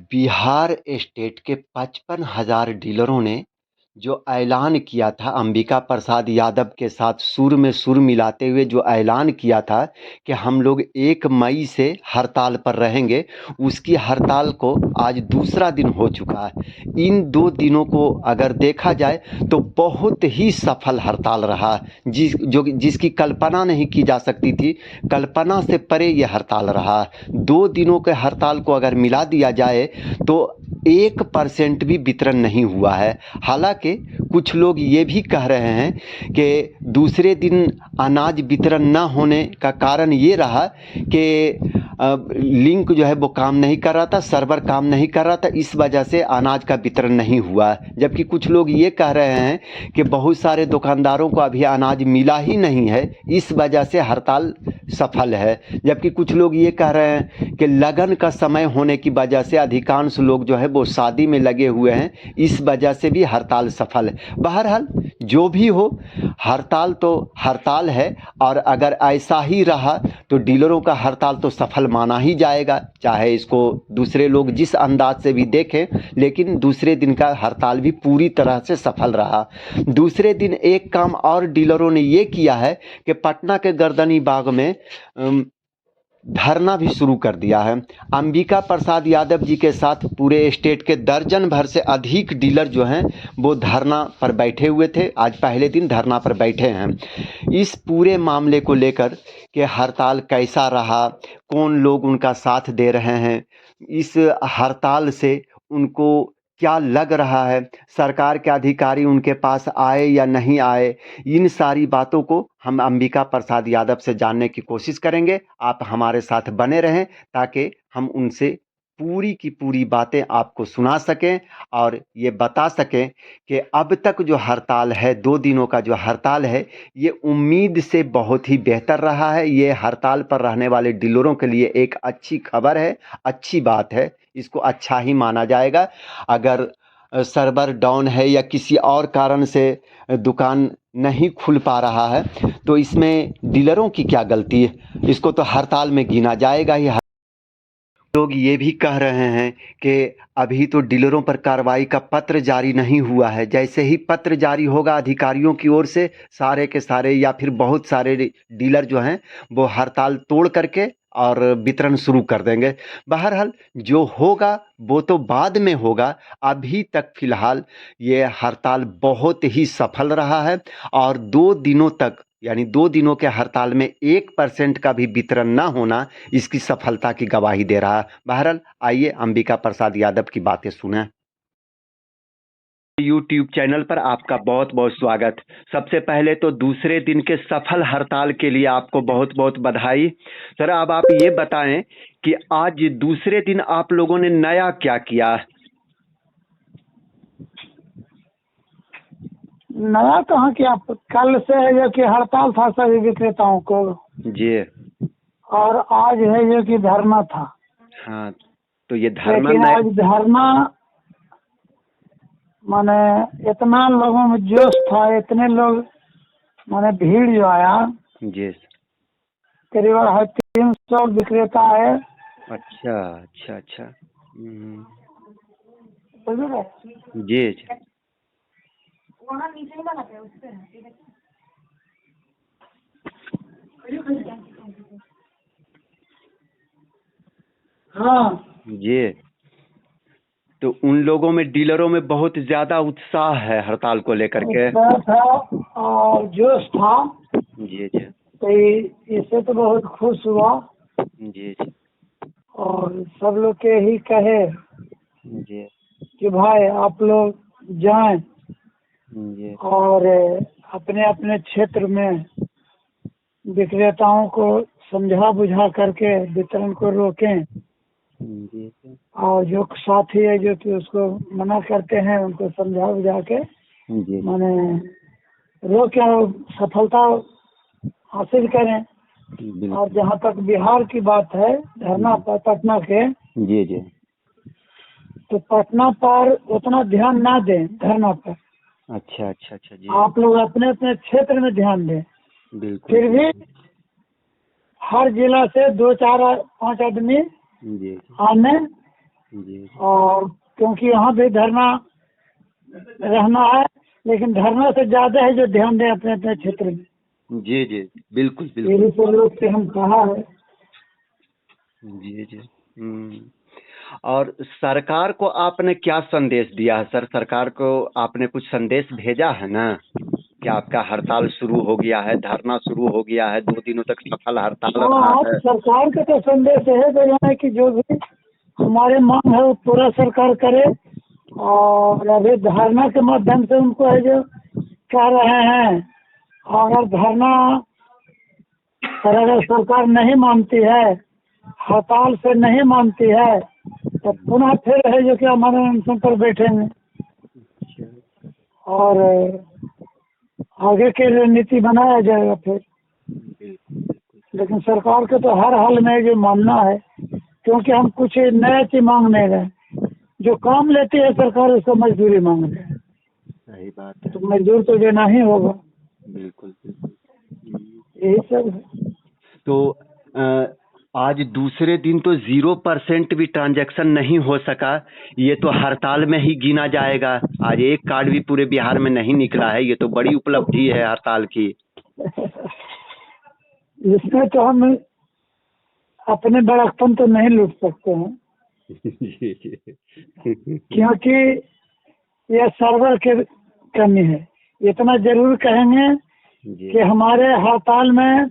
Bihar state के 55,000 डीलरों ने जो ऐलान किया था अंबिका प्रसाद यादव के साथ सुर में सुर मिलाते हुए जो ऐलान किया था कि हम लोग 1 मई से हड़ताल पर रहेंगे, उसकी हड़ताल को आज दूसरा दिन हो चुका है। इन 2 दिनों को अगर देखा जाए तो बहुत ही सफल हड़ताल रहा, जिसकी कल्पना नहीं की जा सकती थी। कल्पना से परे ये हड़ताल रहा। 2 दिनों के हड़ताल को अगर मिला दिया जाए तो 1% भी वितरण नहीं हुआ है। हालांकि कुछ लोग ये भी कह रहे हैं कि दूसरे दिन अनाज वितरण न होने का कारण ये रहा कि लिंक जो है वो काम नहीं कर रहा था, सर्वर काम नहीं कर रहा था, इस वजह से अनाज का वितरण नहीं हुआ। जबकि कुछ लोग ये कह रहे हैं कि बहुत सारे दुकानदारों को अभी अनाज मिला ही नहीं है, इस वजह से हड़ताल सफल है। जबकि कुछ लोग ये कह रहे हैं कि लगन का समय होने की वजह से अधिकांश लोग जो है वो शादी में लगे हुए हैं, इस वजह से भी हड़ताल सफल है। बहरहाल जो भी हो, हड़ताल तो हड़ताल है, और अगर ऐसा ही रहा तो डीलरों का हड़ताल तो सफल माना ही जाएगा, चाहे इसको दूसरे लोग जिस अंदाज से भी देखें। लेकिन दूसरे दिन का हड़ताल भी पूरी तरह से सफल रहा। दूसरे दिन एक काम और डीलरों ने ये किया है कि पटना के गर्दनी बाग में धरना भी शुरू कर दिया है। अंबिका प्रसाद यादव जी के साथ पूरे स्टेट के दर्जन भर से अधिक डीलर जो हैं वो धरना पर बैठे हुए थे, आज पहले दिन धरना पर बैठे हैं। इस पूरे मामले को लेकर कि हड़ताल कैसा रहा, कौन लोग उनका साथ दे रहे हैं, इस हड़ताल से उनको क्या लग रहा है, सरकार के अधिकारी उनके पास आए या नहीं आए, इन सारी बातों को हम अंबिका प्रसाद यादव से जानने की कोशिश करेंगे। आप हमारे साथ बने रहें ताकि हम उनसे पूरी की पूरी बातें आपको सुना सकें और ये बता सकें कि अब तक जो हड़ताल है, 2 दिनों का जो हड़ताल है, ये उम्मीद से बहुत ही बेहतर रहा है। ये हड़ताल पर रहने वाले डीलरों के लिए एक अच्छी खबर है, अच्छी बात है, इसको अच्छा ही माना जाएगा। अगर सर्वर डाउन है या किसी और कारण से दुकान नहीं खुल पा रहा है तो इसमें डीलरों की क्या गलती है, इसको तो हड़ताल में गिना जाएगा ही। लोग ये भी कह रहे हैं कि अभी तो डीलरों पर कार्रवाई का पत्र जारी नहीं हुआ है, जैसे ही पत्र जारी होगा अधिकारियों की ओर से, सारे के सारे या फिर बहुत सारे डीलर जो हैं वो हड़ताल तोड़ करके और वितरण शुरू कर देंगे। बहरहाल जो होगा वो तो बाद में होगा। अभी तक फिलहाल ये हड़ताल बहुत ही सफल रहा है और 2 दिनों तक, यानी 2 दिनों के हड़ताल में 1% का भी वितरण ना होना इसकी सफलता की गवाही दे रहा है। बहरहाल आइए अंबिका प्रसाद यादव की बातें सुने। यूट्यूब चैनल पर आपका बहुत बहुत स्वागत। सबसे पहले तो दूसरे दिन के सफल हड़ताल के लिए आपको बहुत बहुत बधाई। सर, अब आप ये बताएं कि आज दूसरे दिन आप लोगों ने नया क्या किया? नया कहाँ किया, कल से है ये कि हड़ताल था सभी विक्रेताओं को जी और आज है ये कि धरना था। हाँ, तो ये धरना लेकिन आज धरना माने इतना लोगों में जोश था, इतने लोग माने भीड़ जो आया, जी करीबन 300 विक्रेता है। अच्छा अच्छा अच्छा। समझ रहे? जी जी वहाँ नीचे ही बनाते हैं उससे। हाँ जी। तो उन लोगों में, डीलरों में बहुत ज्यादा उत्साह है हड़ताल को लेकर के। उत्साह था और जोश था, जी जी तो इससे तो बहुत खुश हुआ जी जी और सब लोग के ही कहे जी कि भाई आप लोग जाएं जी और अपने अपने क्षेत्र में विक्रेताओं को समझा बुझा करके वितरण को रोकें जी और जो साथी है जो कि उसको मना करते हैं उनको समझा बुझा के जी माने रोके और सफलता हासिल करें। और जहाँ तक बिहार की बात है, धरना पर पटना के, जी जी। तो पटना पर उतना ध्यान ना दें धरना पर। अच्छा अच्छा अच्छा जी। आप लोग अपने अपने क्षेत्र में ध्यान दें। बिल्कुल। फिर भी हर जिला से 2 4 5 आदमी जी आने जी और क्योंकि यहाँ भी धरना रहना है, लेकिन धरना से ज्यादा है जो ध्यान दें अपने अपने क्षेत्र में। जी जी, बिल्कुल बिल्कुल। यही सब लोग से हम कहा है। जी जी। और सरकार को आपने क्या संदेश दिया है सर? सरकार को आपने कुछ संदेश भेजा है ना कि आपका हड़ताल शुरू हो गया है, धरना शुरू हो गया है, 2 दिनों तक सफल हड़ताल रहा हाँ, है। सरकार का तो संदेश है देना है कि जो भी हमारे मांग है वो पूरा सरकार करे, और अभी धरना के माध्यम से उनको है जो कह रहे हैं, अगर धरना पर अगर सरकार नहीं मानती है, हड़ताल से नहीं मानती है, तो पुनः फिर है जो कि हमारे अनशन पर बैठेंगे और आगे की रणनीति बनाया जाएगा फिर। लेकिन सरकार को तो हर हाल में जो मानना है, क्योंकि हम कुछ नया चीज मांग नहीं रहे। जो काम लेती है सरकार उसको मजदूरी मांग रहे हैं, सही बात है। तो मजदूर तो देना ही होगा। बिल्कुल बिल्कुल। यही सब है। तो आज दूसरे दिन तो 0% भी ट्रांजैक्शन नहीं हो सका, ये तो हड़ताल में ही गिना जाएगा। आज एक कार्ड भी पूरे बिहार में नहीं निकला है, ये तो बड़ी उपलब्धि है हड़ताल की। इसमें तो हम अपने बड़कपन तो नहीं लूट सकते हैं, क्योंकि यह सर्वर की कमी है। इतना जरूर कहेंगे कि हमारे हड़ताल में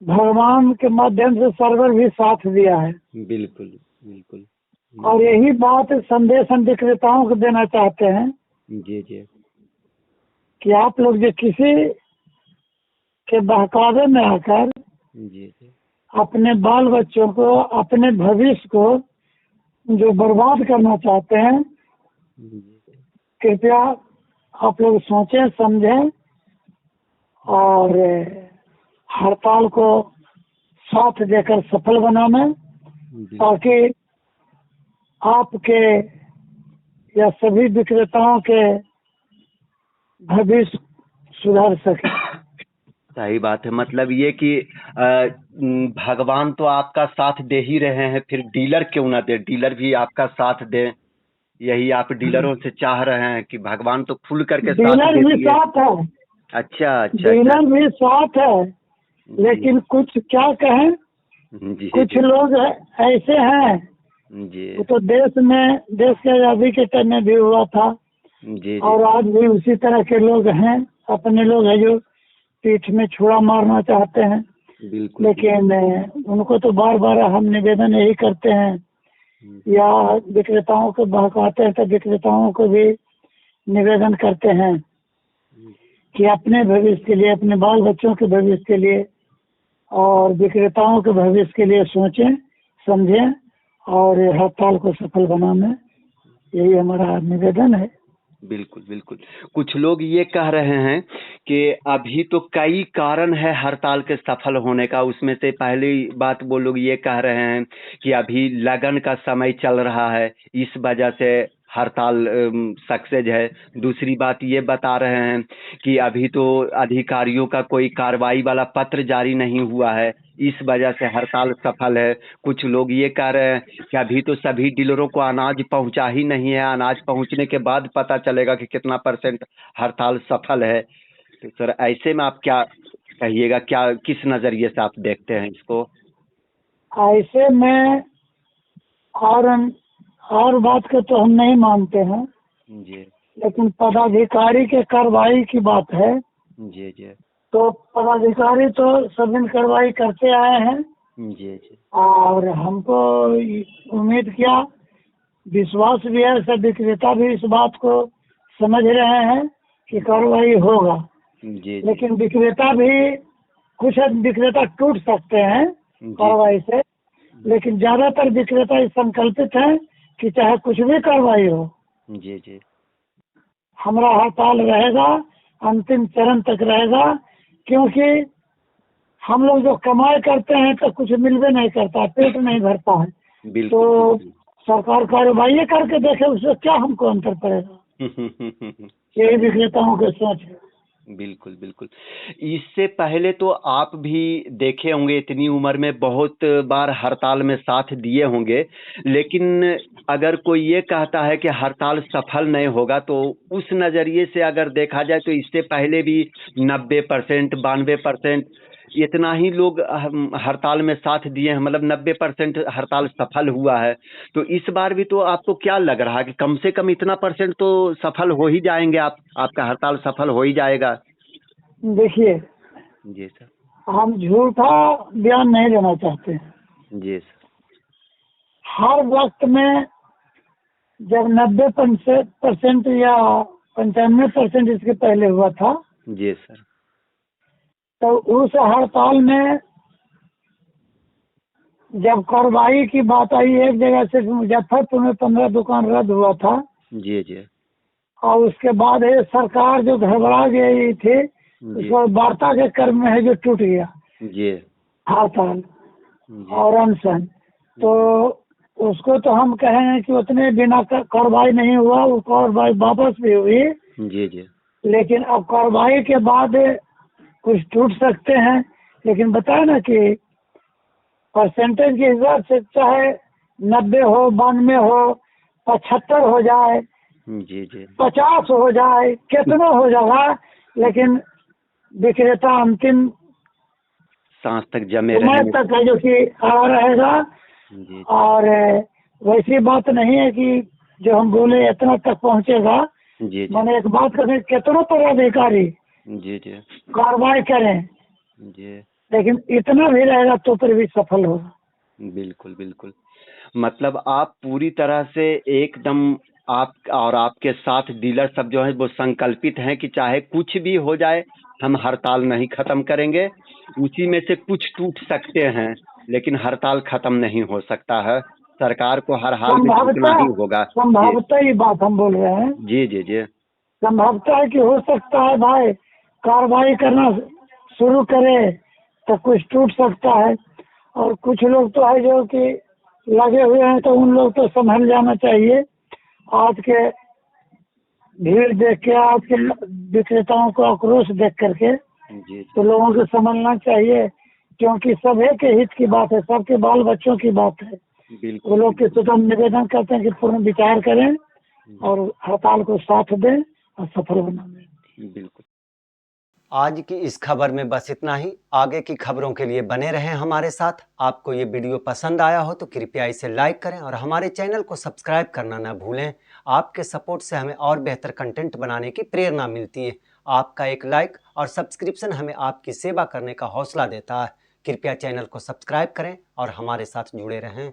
भगवान के माध्यम से सर्वर भी साथ दिया है। बिल्कुल बिल्कुल। और यही बात संदेश हम विक्रेताओं को देना चाहते हैं जी जी। कि आप लोग जो किसी के बहकावे में आकर जी जी। अपने बाल बच्चों को, अपने भविष्य को जो बर्बाद करना चाहते हैं, कृपया आप लोग सोचें समझें और हड़ताल को साथ देकर सफल बनाना, ताकि आपके या सभी विक्रेताओं के भविष्य सुधर सके। सही बात है। मतलब ये कि भगवान तो आपका साथ दे ही रहे हैं, फिर डीलर क्यों ना दे, डीलर भी आपका साथ दे। यही आप डीलरों से चाह रहे हैं कि भगवान तो खुल करके साथ डीलर भी दीजिए। साथ है, अच्छा अच्छा। डीलर भी साथ है, लेकिन कुछ क्या कहें, जी कुछ जी लोग ऐसे हैं, जी वो तो देश के आजादी के टाइम में भी हुआ था, जी और आज भी उसी तरह के लोग हैं। अपने लोग हैं जो पीठ में छुरा मारना चाहते हैं। बिल्कुल। लेकिन उनको तो बार बार हम निवेदन यही करते हैं, या विक्रेताओं को बहकाते हैं तो विक्रेताओं को भी निवेदन करते हैं कि अपने भविष्य के लिए, अपने बाल बच्चों के भविष्य के लिए और विक्रेताओं के भविष्य के लिए सोचें समझें और हड़ताल को सफल बनाना, यही हमारा निवेदन है। बिल्कुल बिल्कुल। कुछ लोग ये कह रहे हैं कि अभी तो कई कारण है हड़ताल के सफल होने का। उसमें से पहली बात वो लोग ये कह रहे हैं कि अभी लगन का समय चल रहा है, इस वजह से हड़ताल सक्सेस है। दूसरी बात ये बता रहे हैं कि अभी तो अधिकारियों का कोई कार्रवाई वाला पत्र जारी नहीं हुआ है, इस वजह से हड़ताल सफल है। कुछ लोग ये कह रहे हैं कि अभी तो सभी डीलरों को अनाज पहुंचा ही नहीं है, अनाज पहुंचने के बाद पता चलेगा कि कितना % हड़ताल सफल है। तो सर ऐसे में आप क्या कहिएगा, क्या किस नज़रिए से आप देखते हैं इसको? ऐसे में और बात को तो हम नहीं मानते हैं, जी लेकिन पदाधिकारी के कार्रवाई की बात है, जी जी तो पदाधिकारी तो सभी कार्रवाई करते आए हैं। जी जी और हमको उम्मीद किया, विश्वास भी है, सब विक्रेता भी इस बात को समझ रहे हैं कि कार्रवाई होगा। जी लेकिन विक्रेता भी, कुछ विक्रेता टूट सकते हैं कार्रवाई से, लेकिन ज्यादातर विक्रेता इस संकल्पित हैं कि चाहे कुछ भी कार्रवाई हो, जी जी हमारा हड़ताल रहेगा, अंतिम चरण तक रहेगा। क्योंकि हम लोग जो कमाई करते हैं तो कुछ मिलवे नहीं करता, पेट नहीं भरता है, बिल्कुल तो सरकार कार्रवाई करके देखे, उससे क्या हमको अंतर पड़ेगा। यही विक्रेताओं की सोच है। बिल्कुल, बिल्कुल। इससे पहले तो आप भी देखे होंगे, इतनी उम्र में बहुत बार हड़ताल में साथ दिए होंगे, लेकिन अगर कोई ये कहता है कि हड़ताल सफल नहीं होगा, तो उस नज़रिए से अगर देखा जाए तो इससे पहले भी 90%, 92% इतना ही लोग हड़ताल में साथ दिए हैं, मतलब 90% हड़ताल सफल हुआ है। तो इस बार भी तो आपको क्या लग रहा है कि कम से कम इतना परसेंट तो सफल हो ही जाएँगे आप, आपका हड़ताल सफल हो ही जाएगा? देखिए, जी सर। हम झूठा बयान नहीं देना चाहते हैं। जी सर। हर वक्त में जब 90% या 95% इसके पहले हुआ था, जी सर। तो उस हड़ताल में जब कार्रवाई की बात आई, एक जगह सिर्फ मुजफ्फरपुर में 15 दुकान रद्द हुआ था, जी, जी। और उसके बाद ये सरकार जो घबरा गई थी, जी, उसको वार्ता के क्रम में है जो टूट गया जी, हड़ताल जी, और अनशन। तो उसको तो हम कहें कि उतने बिना कार्रवाई नहीं हुआ, वो कार्रवाई वापस भी हुई, जी, जी, लेकिन अब कार्रवाई के बाद कुछ टूट सकते हैं। लेकिन बताए ना कि परसेंटेज के हिसाब से चाहे 90 हो, 92 हो, 75 हो जाए, जी, जी। 50 हो जाए, कितना हो जाएगा, लेकिन विक्रेता अंतिम सांस तक जमे समय रहेंगे। तक है जो कि खड़ा रहेगा। जी, और वैसी बात नहीं है कि जो हम बोले इतना तक पहुंचेगा। जी, जी, मैंने एक बात कही, कितनों पदाधिकारी जी, जी, कार्रवाई करें, जी। लेकिन इतना भी रहेगा तो फिर भी सफल होगा। बिल्कुल, बिल्कुल। मतलब आप पूरी तरह से एकदम, आप और आपके साथ डीलर सब जो हैं वो संकल्पित हैं कि चाहे कुछ भी हो जाए, हम हड़ताल नहीं ख़त्म करेंगे। उसी में से कुछ टूट सकते हैं, लेकिन हड़ताल ख़त्म नहीं हो सकता है। सरकार को हर हाल में झुकना संभवतः ही होगा। जी, संभवतः ये बात हम बोल रहे हैं। जी, जी, जी, संभवतः है कि हो सकता है भाई कार्रवाई करना शुरू करे तो कुछ टूट सकता है, और कुछ लोग तो है जो कि लगे हुए हैं, तो उन लोग तो संभल जाना चाहिए। आज के भीड़ देख के, आज के विक्रेताओं को आक्रोश देख करके, जी, तो लोगों को समझना चाहिए, क्योंकि सभी के हित की बात है, सबके बाल बच्चों की बात है। वो बिल्कुल, लोग किसी को निवेदन करते हैं कि पूर्ण विचार करें और हड़ताल को साथ दें और सफल बनाएं। बिल्कुल। आज की इस खबर में बस इतना ही। आगे की खबरों के लिए बने रहें हमारे साथ। आपको ये वीडियो पसंद आया हो तो कृपया इसे लाइक करें और हमारे चैनल को सब्सक्राइब करना ना भूलें। आपके सपोर्ट से हमें और बेहतर कंटेंट बनाने की प्रेरणा मिलती है। आपका एक लाइक और सब्सक्रिप्शन हमें आपकी सेवा करने का हौसला देता है। कृपया चैनल को सब्सक्राइब करें और हमारे साथ जुड़े रहें।